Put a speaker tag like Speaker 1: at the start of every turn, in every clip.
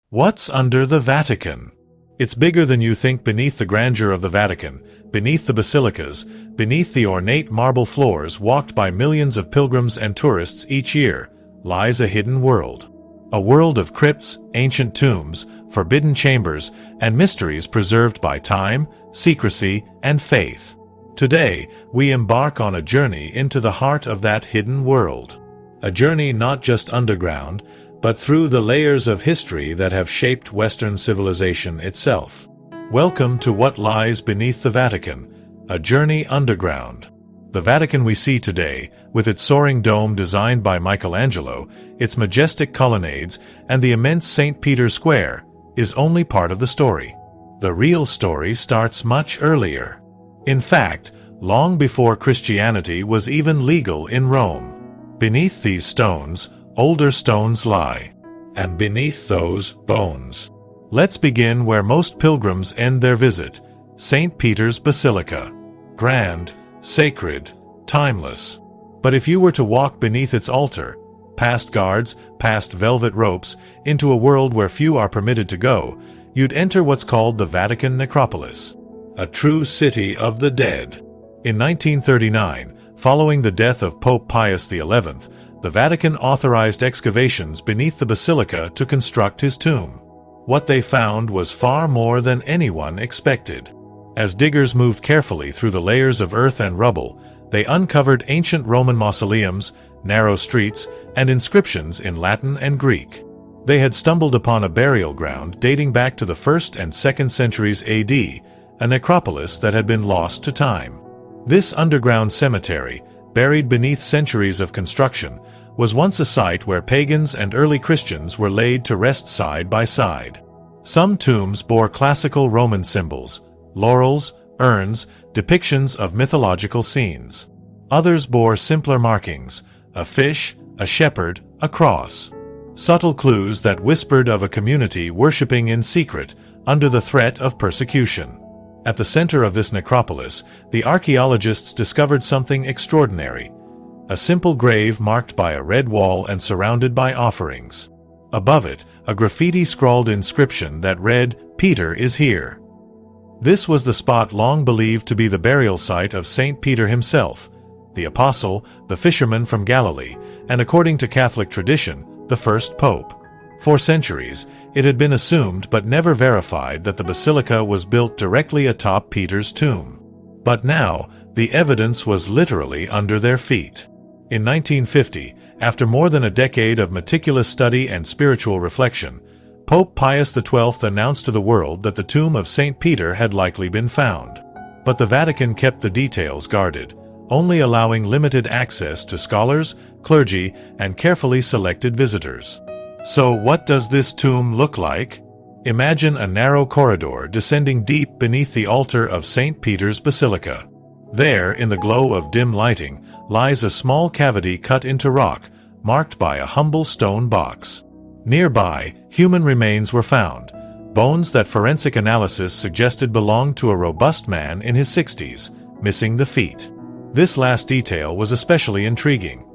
Speaker 1: What's under the Vatican? It's bigger than you think. Beneath the grandeur of the Vatican, beneath the basilicas, beneath the ornate marble floors walked by millions of pilgrims and tourists each year, lies a hidden world. A world of crypts, ancient tombs, forbidden chambers, and mysteries preserved by time, secrecy, and faith. Today, we embark on a journey into the heart of that hidden world. A journey not just underground, but through the layers of history that have shaped Western civilization itself. Welcome to What Lies Beneath the Vatican, a journey underground. The Vatican we see today, with its soaring dome designed by Michelangelo, its majestic colonnades, and the immense St. Peter's Square, is only part of the story. The real story starts much earlier. In fact, long before Christianity was even legal in Rome. Beneath these stones, older stones lie, and beneath those, bones. Let's begin where most pilgrims end their visit, St. Peter's Basilica. Grand, sacred, timeless. But if you were to walk beneath its altar, past guards, past velvet ropes, into a world where few are permitted to go, you'd enter what's called the Vatican Necropolis, a true city of the dead. In 1939, following the death of Pope Pius XI, the Vatican authorized excavations beneath the basilica to construct his tomb. What they found was far more than anyone expected. As diggers moved carefully through the layers of earth and rubble, they uncovered ancient Roman mausoleums, narrow streets, and inscriptions in Latin and Greek. They had stumbled upon a burial ground dating back to the 1st and 2nd centuries AD, a necropolis that had been lost to time. This underground cemetery, buried beneath centuries of construction, was once a site where pagans and early Christians were laid to rest side by side. Some tombs bore classical Roman symbols, laurels, urns, depictions of mythological scenes. Others bore simpler markings, a fish, a shepherd, a cross. Subtle clues that whispered of a community worshipping in secret under the threat of persecution. At the center of this necropolis, the archaeologists discovered something extraordinary. A simple grave marked by a red wall and surrounded by offerings. Above it, a graffiti-scrawled inscription that read, "Peter is here." This was the spot long believed to be the burial site of St. Peter himself, the apostle, the fisherman from Galilee, and according to Catholic tradition, the first pope. For centuries, it had been assumed but never verified that the basilica was built directly atop Peter's tomb. But now, the evidence was literally under their feet. In 1950, after more than a decade of meticulous study and spiritual reflection, Pope Pius XII announced to the world that the tomb of St. Peter had likely been found. But the Vatican kept the details guarded, only allowing limited access to scholars, clergy, and carefully selected visitors. So what does this tomb look like? Imagine a narrow corridor descending deep beneath the altar of St. Peter's Basilica. There, in the glow of dim lighting, lies a small cavity cut into rock, marked by a humble stone box. Nearby, human remains were found, bones that forensic analysis suggested belonged to a robust man in his 60s, missing the feet. This last detail was especially intriguing.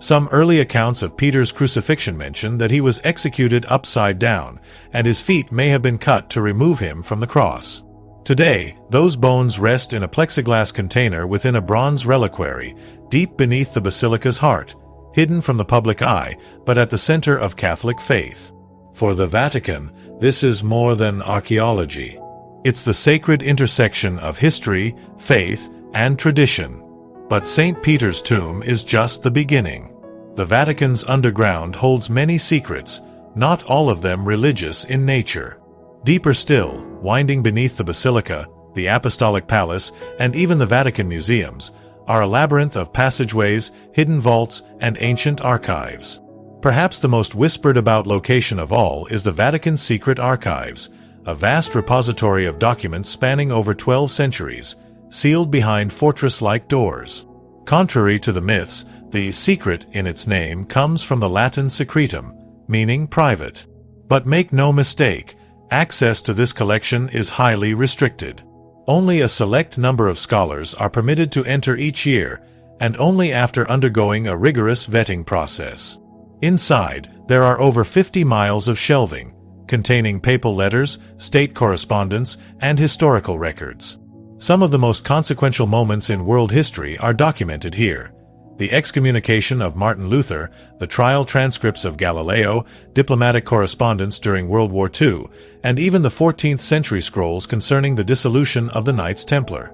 Speaker 1: Some early accounts of Peter's crucifixion mention that he was executed upside down, and his feet may have been cut to remove him from the cross. Today, those bones rest in a plexiglass container within a bronze reliquary, deep beneath the basilica's heart, hidden from the public eye, but at the center of Catholic faith. For the Vatican, this is more than archaeology. It's the sacred intersection of history, faith, and tradition. But St. Peter's tomb is just the beginning. The Vatican's underground holds many secrets, not all of them religious in nature. Deeper still, winding beneath the Basilica, the Apostolic Palace, and even the Vatican museums, are a labyrinth of passageways, hidden vaults, and ancient archives. Perhaps the most whispered about location of all is the Vatican's Secret Archives, a vast repository of documents spanning over 12 centuries, sealed behind fortress-like doors. Contrary to the myths, the secret in its name comes from the Latin secretum, meaning private. But make no mistake, access to this collection is highly restricted. Only a select number of scholars are permitted to enter each year, and only after undergoing a rigorous vetting process. Inside, there are over 50 miles of shelving, containing papal letters, state correspondence, and historical records. Some of the most consequential moments in world history are documented here. The excommunication of Martin Luther, the trial transcripts of Galileo, diplomatic correspondence during World War II, and even the 14th century scrolls concerning the dissolution of the Knights Templar.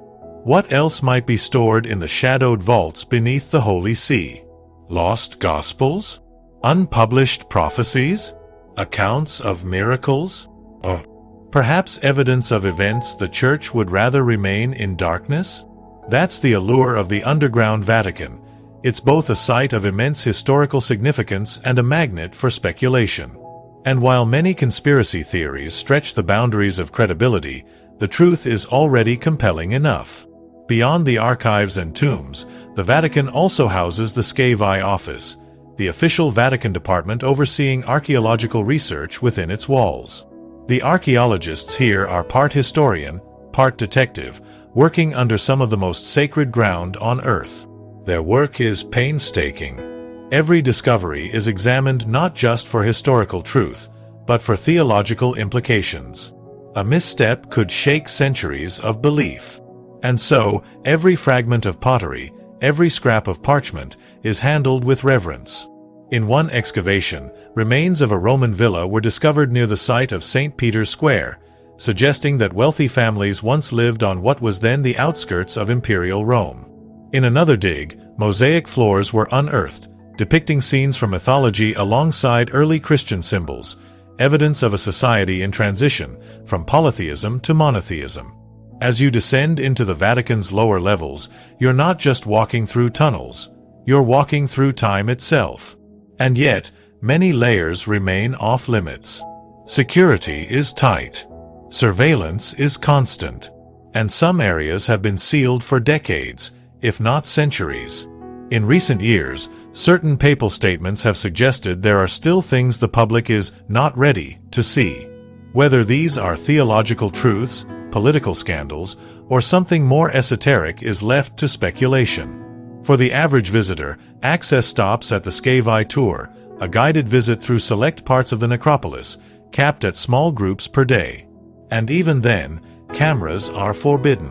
Speaker 1: What else might be stored in the shadowed vaults beneath the Holy See? Lost Gospels? Unpublished prophecies? Accounts of miracles? Or perhaps evidence of events the Church would rather remain in darkness? That's the allure of the underground Vatican. It's both a site of immense historical significance and a magnet for speculation. And while many conspiracy theories stretch the boundaries of credibility, the truth is already compelling enough. Beyond the archives and tombs, the Vatican also houses the Scavi office, the official Vatican department overseeing archaeological research within its walls. The archaeologists here are part historian, part detective, working under some of the most sacred ground on Earth. Their work is painstaking. Every discovery is examined not just for historical truth, but for theological implications. A misstep could shake centuries of belief. And so, every fragment of pottery, every scrap of parchment, is handled with reverence. In one excavation, remains of a Roman villa were discovered near the site of St. Peter's Square, suggesting that wealthy families once lived on what was then the outskirts of Imperial Rome. In another dig, mosaic floors were unearthed, depicting scenes from mythology alongside early Christian symbols, evidence of a society in transition from polytheism to monotheism. As you descend into the Vatican's lower levels, you're not just walking through tunnels, you're walking through time itself. And yet, many layers remain off-limits. Security is tight. Surveillance is constant. And some areas have been sealed for decades, if not centuries. In recent years, certain papal statements have suggested there are still things the public is not ready to see. Whether these are theological truths, political scandals, or something more esoteric is left to speculation. For the average visitor, access stops at the Scavi tour, a guided visit through select parts of the necropolis, capped at small groups per day. And even then, cameras are forbidden.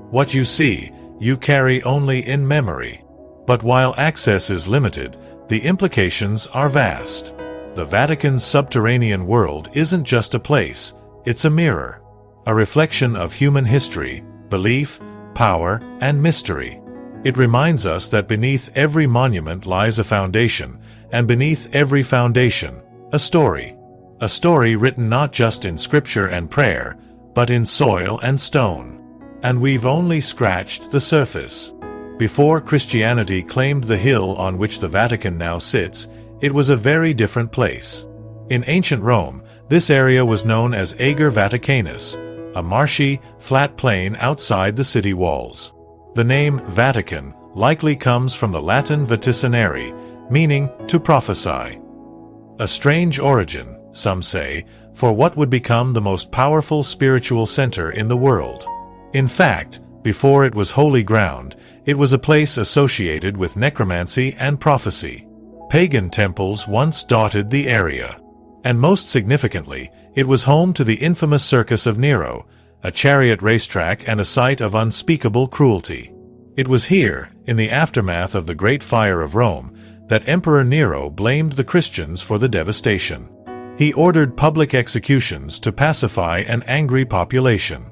Speaker 1: What you see, you carry only in memory. But while access is limited, the implications are vast. The Vatican's subterranean world isn't just a place, it's a mirror. A reflection of human history, belief, power, and mystery. It reminds us that beneath every monument lies a foundation, and beneath every foundation, a story. A story written not just in scripture and prayer, but in soil and stone. And we've only scratched the surface. Before Christianity claimed the hill on which the Vatican now sits, it was a very different place. In ancient Rome, this area was known as Ager Vaticanus, a marshy, flat plain outside the city walls. The name Vatican likely comes from the Latin vaticinare, meaning to prophesy. A strange origin, some say, for what would become the most powerful spiritual center in the world. In fact, before it was holy ground, it was a place associated with necromancy and prophecy. Pagan temples once dotted the area. And most significantly, it was home to the infamous Circus of Nero, a chariot racetrack and a site of unspeakable cruelty. It was here, in the aftermath of the Great Fire of Rome, that Emperor Nero blamed the Christians for the devastation. He ordered public executions to pacify an angry population.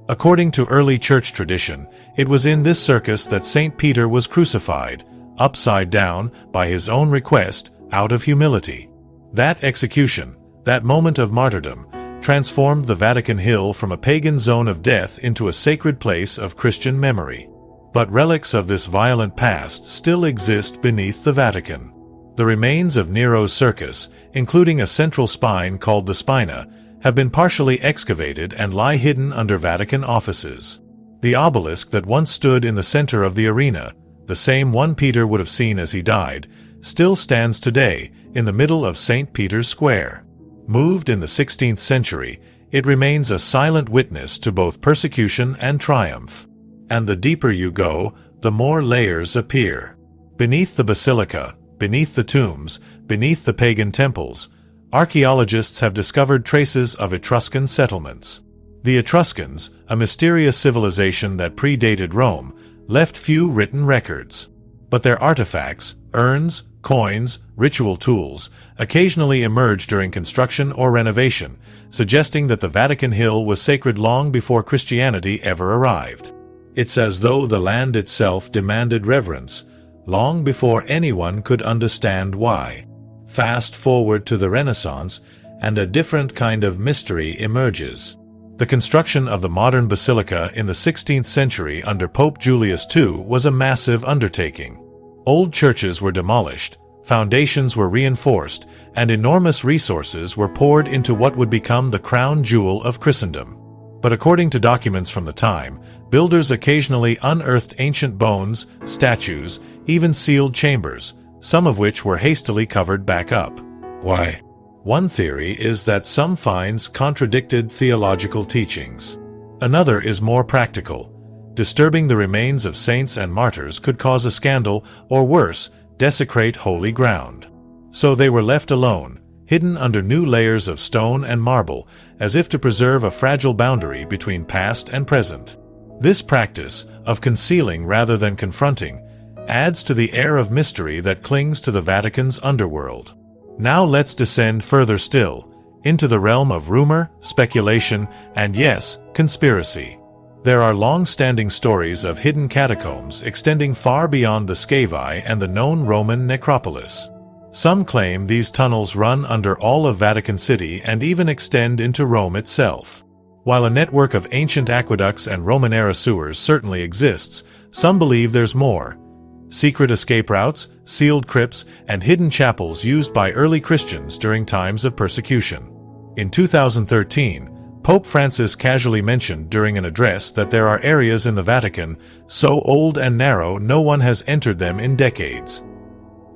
Speaker 1: According to early church tradition, it was in this circus that St. Peter was crucified, upside down, by his own request, out of humility. That execution, that moment of martyrdom, transformed the Vatican Hill from a pagan zone of death into a sacred place of Christian memory. But relics of this violent past still exist beneath the Vatican. The remains of Nero's circus, including a central spine called the spina, have been partially excavated and lie hidden under Vatican offices. The obelisk that once stood in the center of the arena, the same one Peter would have seen as he died, still stands today in the middle of St. Peter's Square. Moved in the 16th century, it remains a silent witness to both persecution and triumph. And the deeper you go, the more layers appear. Beneath the basilica, beneath the tombs, beneath the pagan temples, Archaeologists have discovered traces of Etruscan settlements. The Etruscans, a mysterious civilization that predated Rome, left few written records. But their artifacts, urns, coins, ritual tools, occasionally emerge during construction or renovation, suggesting that the Vatican Hill was sacred long before Christianity ever arrived. It's as though the land itself demanded reverence, long before anyone could understand why. Fast forward to the Renaissance, and a different kind of mystery emerges. The construction of the modern basilica in the 16th century under Pope Julius II was a massive undertaking. Old churches were demolished, foundations were reinforced, and enormous resources were poured into what would become the crown jewel of Christendom. But according to documents from the time, builders occasionally unearthed ancient bones, statues, even sealed chambers, some of which were hastily covered back up. Why? One theory is that some finds contradicted theological teachings. Another is more practical. Disturbing the remains of saints and martyrs could cause a scandal, or worse, desecrate holy ground. So they were left alone, hidden under new layers of stone and marble, as if to preserve a fragile boundary between past and present. This practice, of concealing rather than confronting, adds to the air of mystery that clings to the Vatican's underworld. Now let's descend further still, into the realm of rumor, speculation, and yes, conspiracy. There are long-standing stories of hidden catacombs extending far beyond the Scavi and the known Roman necropolis. Some claim these tunnels run under all of Vatican City and even extend into Rome itself. While a network of ancient aqueducts and Roman-era sewers certainly exists, some believe there's more. Secret escape routes, sealed crypts, and hidden chapels used by early Christians during times of persecution. In 2013, Pope Francis casually mentioned during an address that there are areas in the Vatican so old and narrow no one has entered them in decades.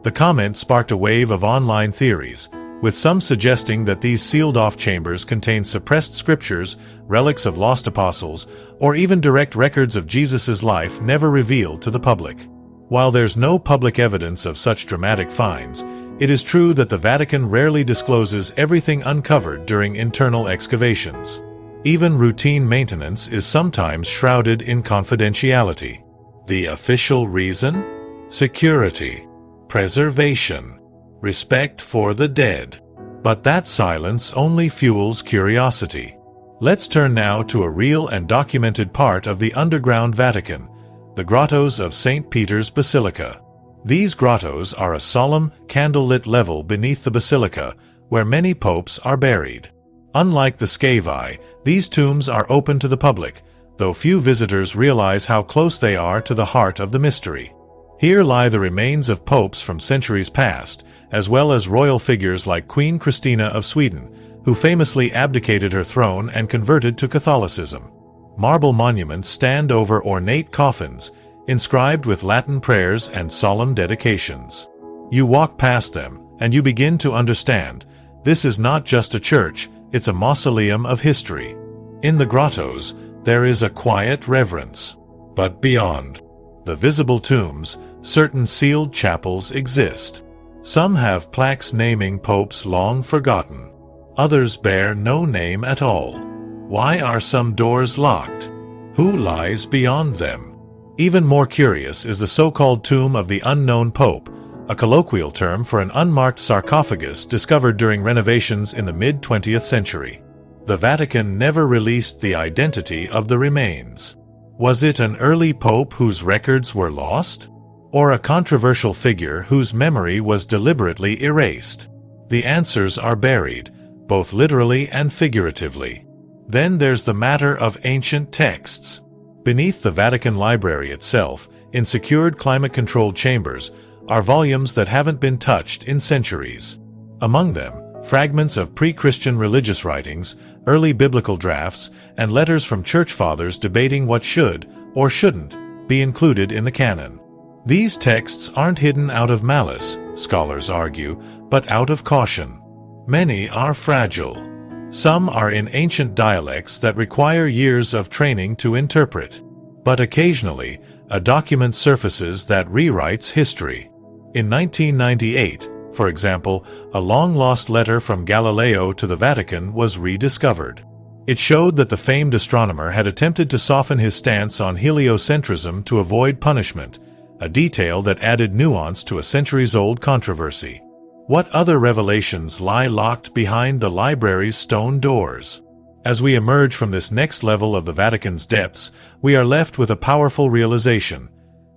Speaker 1: The comment sparked a wave of online theories, with some suggesting that these sealed-off chambers contain suppressed scriptures, relics of lost apostles, or even direct records of Jesus' life never revealed to the public. While there's no public evidence of such dramatic finds, it is true that the Vatican rarely discloses everything uncovered during internal excavations. Even routine maintenance is sometimes shrouded in confidentiality. The official reason? Security, preservation, respect for the dead. But that silence only fuels curiosity. Let's turn now to a real and documented part of the underground Vatican, the grottos of St. Peter's Basilica. These grottos are a solemn, candlelit level beneath the basilica, where many popes are buried. Unlike the Scavi, these tombs are open to the public, though few visitors realize how close they are to the heart of the mystery. Here lie the remains of popes from centuries past, as well as royal figures like Queen Christina of Sweden, who famously abdicated her throne and converted to Catholicism. Marble monuments stand over ornate coffins, inscribed with Latin prayers and solemn dedications. You walk past them, and you begin to understand, this is not just a church, it's a mausoleum of history. In the grottos, there is a quiet reverence. But beyond the visible tombs, certain sealed chapels exist. Some have plaques naming popes long forgotten. Others bear no name at all. Why are some doors locked? Who lies beyond them? Even more curious is the so-called Tomb of the Unknown Pope, a colloquial term for an unmarked sarcophagus discovered during renovations in the mid-20th century. The Vatican never released the identity of the remains. Was it an early pope whose records were lost? Or a controversial figure whose memory was deliberately erased? The answers are buried, both literally and figuratively. Then there's the matter of ancient texts. Beneath the Vatican Library itself, in secured climate-controlled chambers, are volumes that haven't been touched in centuries. Among them, fragments of pre-Christian religious writings, early biblical drafts, and letters from church fathers debating what should, or shouldn't, be included in the canon. These texts aren't hidden out of malice, scholars argue, but out of caution. Many are fragile. Some are in ancient dialects that require years of training to interpret. But occasionally, a document surfaces that rewrites history. In 1998, For example, a long-lost letter from Galileo to the Vatican was rediscovered. It showed that the famed astronomer had attempted to soften his stance on heliocentrism to avoid punishment, a detail that added nuance to a centuries-old controversy. What other revelations lie locked behind the library's stone doors? As we emerge from this next level of the Vatican's depths, we are left with a powerful realization.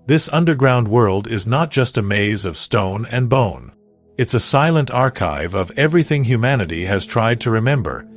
Speaker 1: This underground world is not just a maze of stone and bone. It's a silent archive of everything humanity has tried to remember,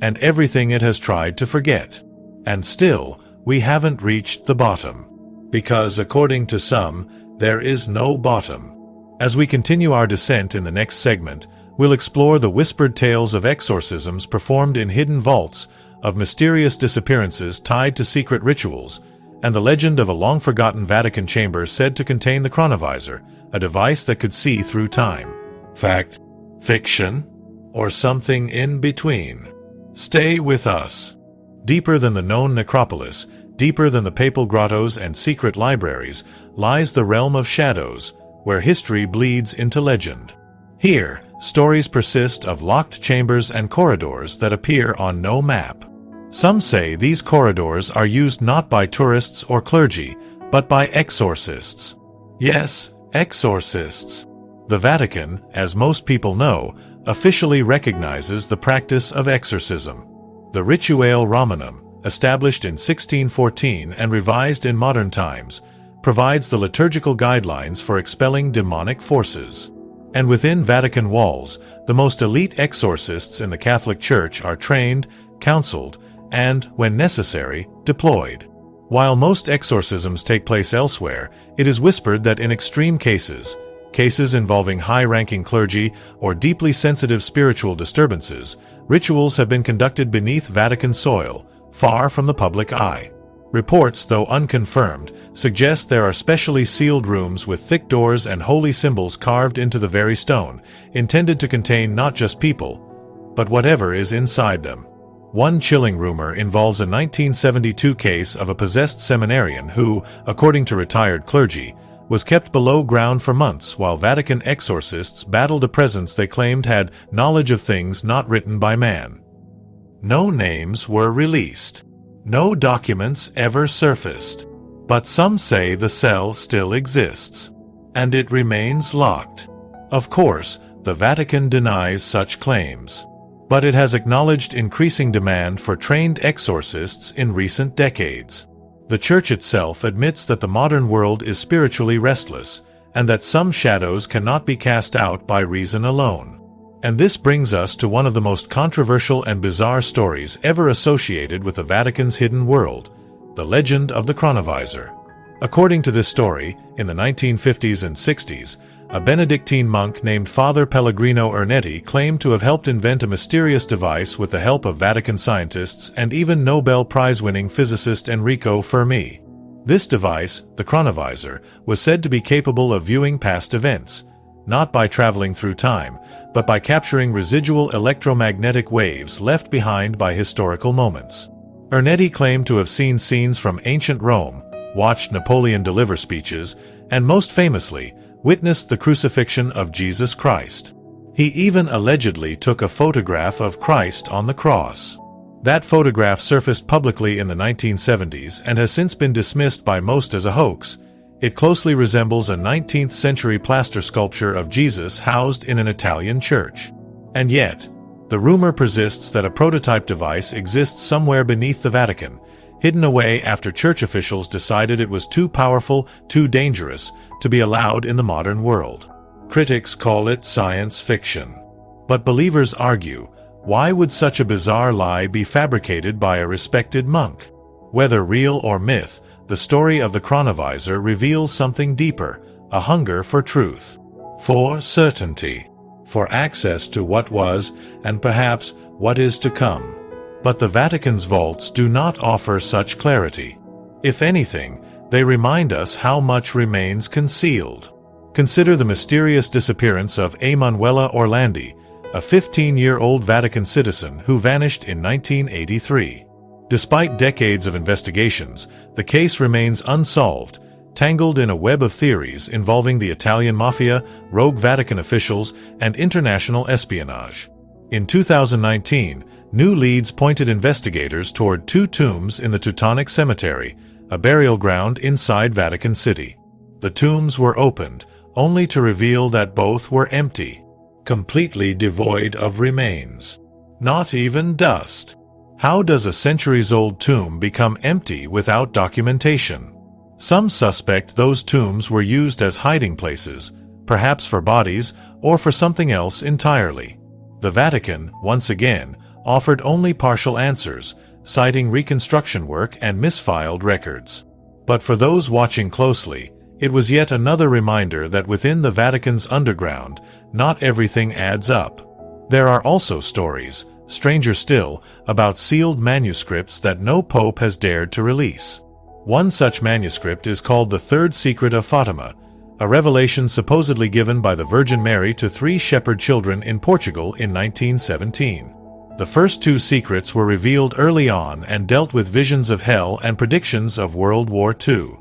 Speaker 1: and everything it has tried to forget. And still, we haven't reached the bottom. Because, according to some, there is no bottom. As we continue our descent in the next segment, we'll explore the whispered tales of exorcisms performed in hidden vaults, of mysterious disappearances tied to secret rituals, and the legend of a long-forgotten Vatican chamber said to contain the chronovisor, a device that could see through time. Fact? Fiction? Or something in between? Stay with us. Deeper than the known necropolis, deeper than the papal grottos and secret libraries, lies the realm of shadows, where history bleeds into legend. Here, stories persist of locked chambers and corridors that appear on no map. Some say these corridors are used not by tourists or clergy, but by exorcists. Yes, exorcists. The Vatican, as most people know, officially recognizes the practice of exorcism. The Rituale Romanum, established in 1614 and revised in modern times, provides the liturgical guidelines for expelling demonic forces. And within Vatican walls, the most elite exorcists in the Catholic Church are trained, counseled, and, when necessary, deployed. While most exorcisms take place elsewhere, it is whispered that in extreme cases involving high-ranking clergy or deeply sensitive spiritual disturbances, rituals have been conducted beneath Vatican soil, far from the public eye. Reports, though unconfirmed, suggest there are specially sealed rooms with thick doors and holy symbols carved into the very stone, intended to contain not just people, but whatever is inside them. One chilling rumor involves a 1972 case of a possessed seminarian who, according to retired clergy, was kept below ground for months while Vatican exorcists battled a presence they claimed had knowledge of things not written by man. No names were released. No documents ever surfaced. But some say the cell still exists. And it remains locked. Of course, the Vatican denies such claims. But it has acknowledged increasing demand for trained exorcists in recent decades. The Church itself admits that the modern world is spiritually restless, and that some shadows cannot be cast out by reason alone. And this brings us to one of the most controversial and bizarre stories ever associated with the Vatican's hidden world, the legend of the chronovisor. According to this story, in the 1950s and 60s, a Benedictine monk named Father Pellegrino Ernetti claimed to have helped invent a mysterious device with the help of Vatican scientists and even Nobel Prize-winning physicist Enrico Fermi. This device, the chronovisor, was said to be capable of viewing past events, not by traveling through time, but by capturing residual electromagnetic waves left behind by historical moments. Ernetti claimed to have seen scenes from ancient Rome, watched Napoleon deliver speeches, and most famously, witnessed the crucifixion of Jesus Christ. He even allegedly took a photograph of Christ on the cross. That photograph surfaced publicly in the 1970s and has since been dismissed by most as a hoax. It closely resembles a 19th-century plaster sculpture of Jesus housed in an Italian church. And yet, the rumor persists that a prototype device exists somewhere beneath the Vatican, hidden away after church officials decided it was too powerful, too dangerous, to be allowed in the modern world. Critics call it science fiction. But believers argue, why would such a bizarre lie be fabricated by a respected monk? Whether real or myth, the story of the chronovisor reveals something deeper, a hunger for truth, for certainty, for access to what was, and perhaps what is to come. But the Vatican's vaults do not offer such clarity. If anything, they remind us how much remains concealed. Consider the mysterious disappearance of Emanuela Orlandi, a 15-year-old Vatican citizen who vanished in 1983. Despite decades of investigations, the case remains unsolved, tangled in a web of theories involving the Italian mafia, rogue Vatican officials, and international espionage. In 2019, new leads pointed investigators toward 2 tombs in the Teutonic Cemetery, a burial ground inside Vatican City. The tombs were opened, only to reveal that both were empty, completely devoid of remains. Not even dust. How does a centuries-old tomb become empty without documentation? Some suspect those tombs were used as hiding places, perhaps for bodies or for something else entirely. The Vatican, once again, offered only partial answers, citing reconstruction work and misfiled records. But for those watching closely, it was yet another reminder that within the Vatican's underground, not everything adds up. There are also stories, stranger still, about sealed manuscripts that no pope has dared to release. One such manuscript is called the Third Secret of Fatima, a revelation supposedly given by the Virgin Mary to 3 shepherd children in Portugal in 1917. The first 2 secrets were revealed early on and dealt with visions of hell and predictions of World War II.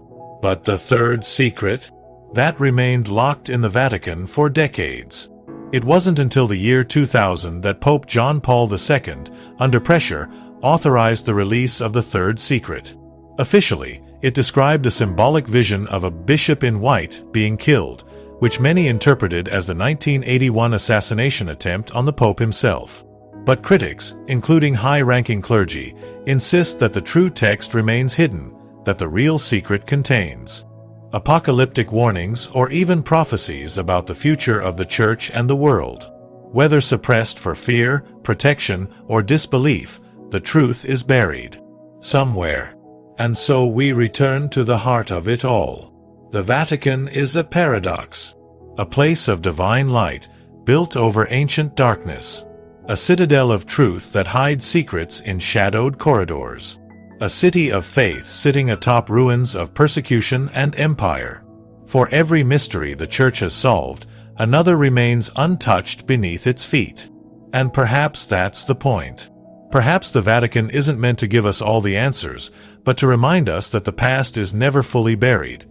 Speaker 1: But the third secret? That remained locked in the Vatican for decades. It wasn't until the year 2000 that Pope John Paul II, under pressure, authorized the release of the third secret. Officially, it described a symbolic vision of a bishop in white being killed, which many interpreted as the 1981 assassination attempt on the Pope himself. But critics, including high-ranking clergy, insist that the true text remains hidden, that the real secret contains apocalyptic warnings or even prophecies about the future of the Church and the world. Whether suppressed for fear, protection, or disbelief, the truth is buried somewhere. And so we return to the heart of it all. The Vatican is a paradox, a place of divine light built over ancient darkness, a citadel of truth that hides secrets in shadowed corridors, a city of faith sitting atop ruins of persecution and empire. For every mystery the Church has solved, another remains untouched beneath its feet. And perhaps that's the point. Perhaps the Vatican isn't meant to give us all the answers, but to remind us that the past is never fully buried,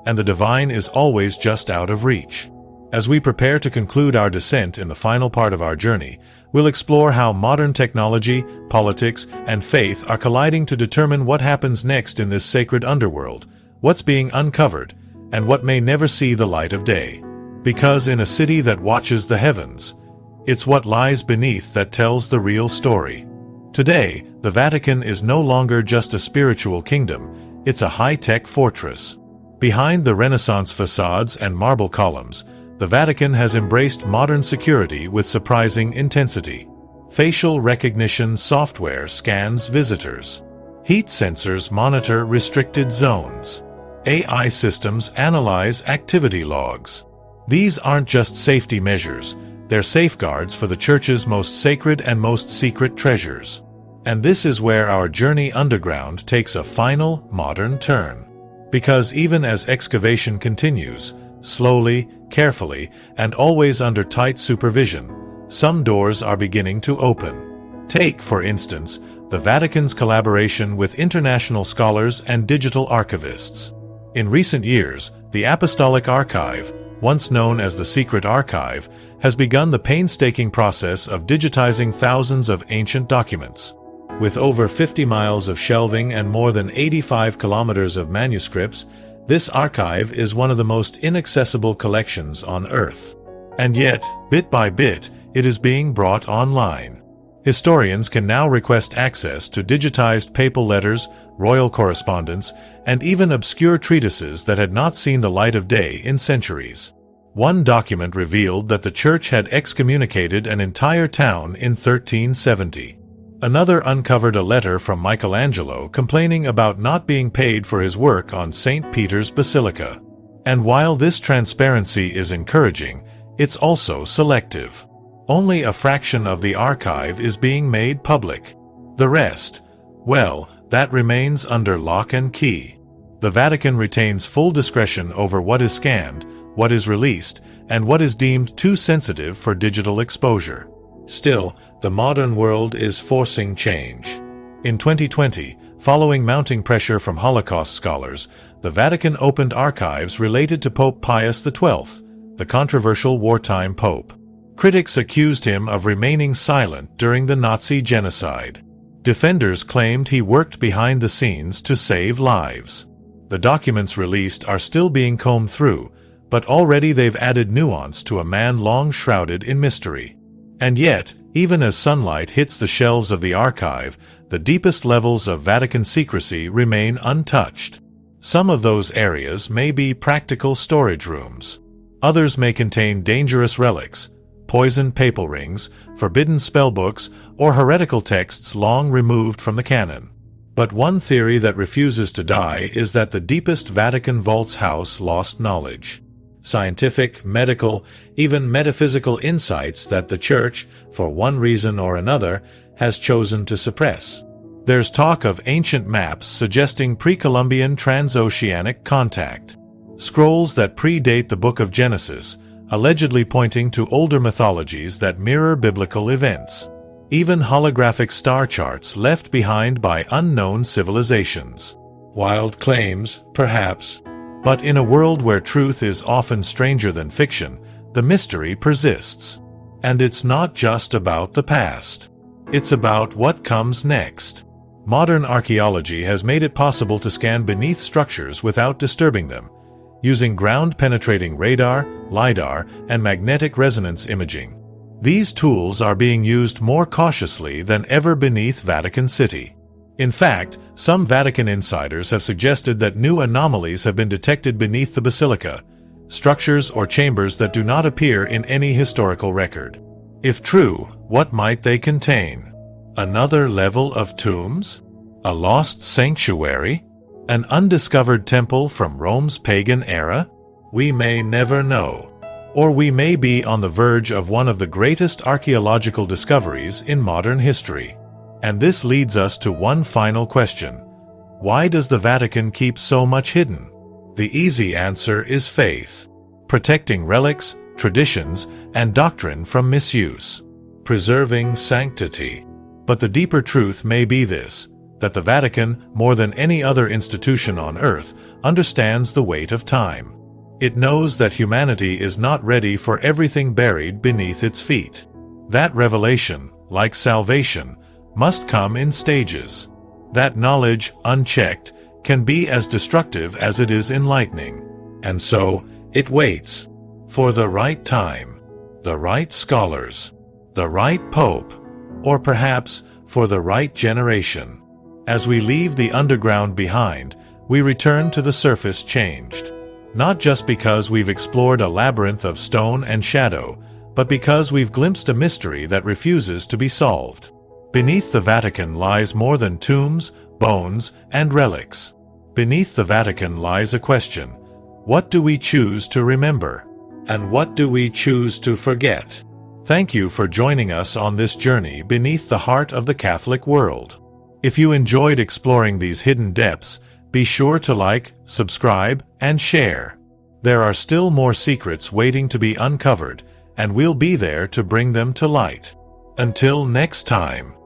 Speaker 1: and the divine is always just out of reach. As we prepare to conclude our descent in the final part of our journey, we'll explore how modern technology, politics, and faith are colliding to determine what happens next in this sacred underworld, what's being uncovered, and what may never see the light of day. Because in a city that watches the heavens, it's what lies beneath that tells the real story. Today, the Vatican is no longer just a spiritual kingdom, it's a high-tech fortress. Behind the Renaissance facades and marble columns, the Vatican has embraced modern security with surprising intensity. Facial recognition software scans visitors. Heat sensors monitor restricted zones. AI systems analyze activity logs. These aren't just safety measures, they're safeguards for the Church's most sacred and most secret treasures. And this is where our journey underground takes a final, modern turn. Because even as excavation continues, slowly, carefully, and always under tight supervision, some doors are beginning to open. Take, for instance, the Vatican's collaboration with international scholars and digital archivists. In recent years, the Apostolic Archive, once known as the Secret Archive, has begun the painstaking process of digitizing thousands of ancient documents. With over 50 miles of shelving and more than 85 kilometers of manuscripts, this archive is one of the most inaccessible collections on Earth. And yet, bit by bit, it is being brought online. Historians can now request access to digitized papal letters, royal correspondence, and even obscure treatises that had not seen the light of day in centuries. One document revealed that the Church had excommunicated an entire town in 1370. Another uncovered a letter from Michelangelo complaining about not being paid for his work on St. Peter's Basilica. And while this transparency is encouraging, it's also selective. Only a fraction of the archive is being made public. The rest, well, that remains under lock and key. The Vatican retains full discretion over what is scanned, what is released, and what is deemed too sensitive for digital exposure. Still, the modern world is forcing change. In 2020, following mounting pressure from Holocaust scholars, the Vatican opened archives related to Pope Pius XII, the controversial wartime pope. Critics accused him of remaining silent during the Nazi genocide. Defenders claimed he worked behind the scenes to save lives. The documents released are still being combed through, but already they've added nuance to a man long shrouded in mystery. And yet, even as sunlight hits the shelves of the archive, the deepest levels of Vatican secrecy remain untouched. Some of those areas may be practical storage rooms. Others may contain dangerous relics, poisoned papal rings, forbidden spellbooks, or heretical texts long removed from the canon. But one theory that refuses to die is that the deepest Vatican vaults house lost knowledge. Scientific, medical, even metaphysical insights that the Church, for one reason or another, has chosen to suppress. There's talk of ancient maps suggesting pre-Columbian transoceanic contact. Scrolls that predate the Book of Genesis, allegedly pointing to older mythologies that mirror biblical events. Even holographic star charts left behind by unknown civilizations. Wild claims, perhaps. But in a world where truth is often stranger than fiction, the mystery persists. And it's not just about the past. It's about what comes next. Modern archaeology has made it possible to scan beneath structures without disturbing them, using ground-penetrating radar, LiDAR, and magnetic resonance imaging. These tools are being used more cautiously than ever beneath Vatican City. In fact, some Vatican insiders have suggested that new anomalies have been detected beneath the Basilica, structures or chambers that do not appear in any historical record. If true, what might they contain? Another level of tombs? A lost sanctuary? An undiscovered temple from Rome's pagan era? We may never know. Or we may be on the verge of one of the greatest archaeological discoveries in modern history. And this leads us to one final question. Why does the Vatican keep so much hidden? The easy answer is faith. Protecting relics, traditions, and doctrine from misuse. Preserving sanctity. But the deeper truth may be this, that the Vatican, more than any other institution on earth, understands the weight of time. It knows that humanity is not ready for everything buried beneath its feet. That revelation, like salvation, must come in stages. That knowledge, unchecked, can be as destructive as it is enlightening. And so, it waits for the right time, the right scholars, the right pope, or perhaps for the right generation. As we leave the underground behind, we return to the surface changed. Not just because we've explored a labyrinth of stone and shadow, but because we've glimpsed a mystery that refuses to be solved. Beneath the Vatican lies more than tombs, bones, and relics. Beneath the Vatican lies a question. What do we choose to remember? And what do we choose to forget? Thank you for joining us on this journey beneath the heart of the Catholic world. If you enjoyed exploring these hidden depths, be sure to like, subscribe, and share. There are still more secrets waiting to be uncovered, and we'll be there to bring them to light. Until next time.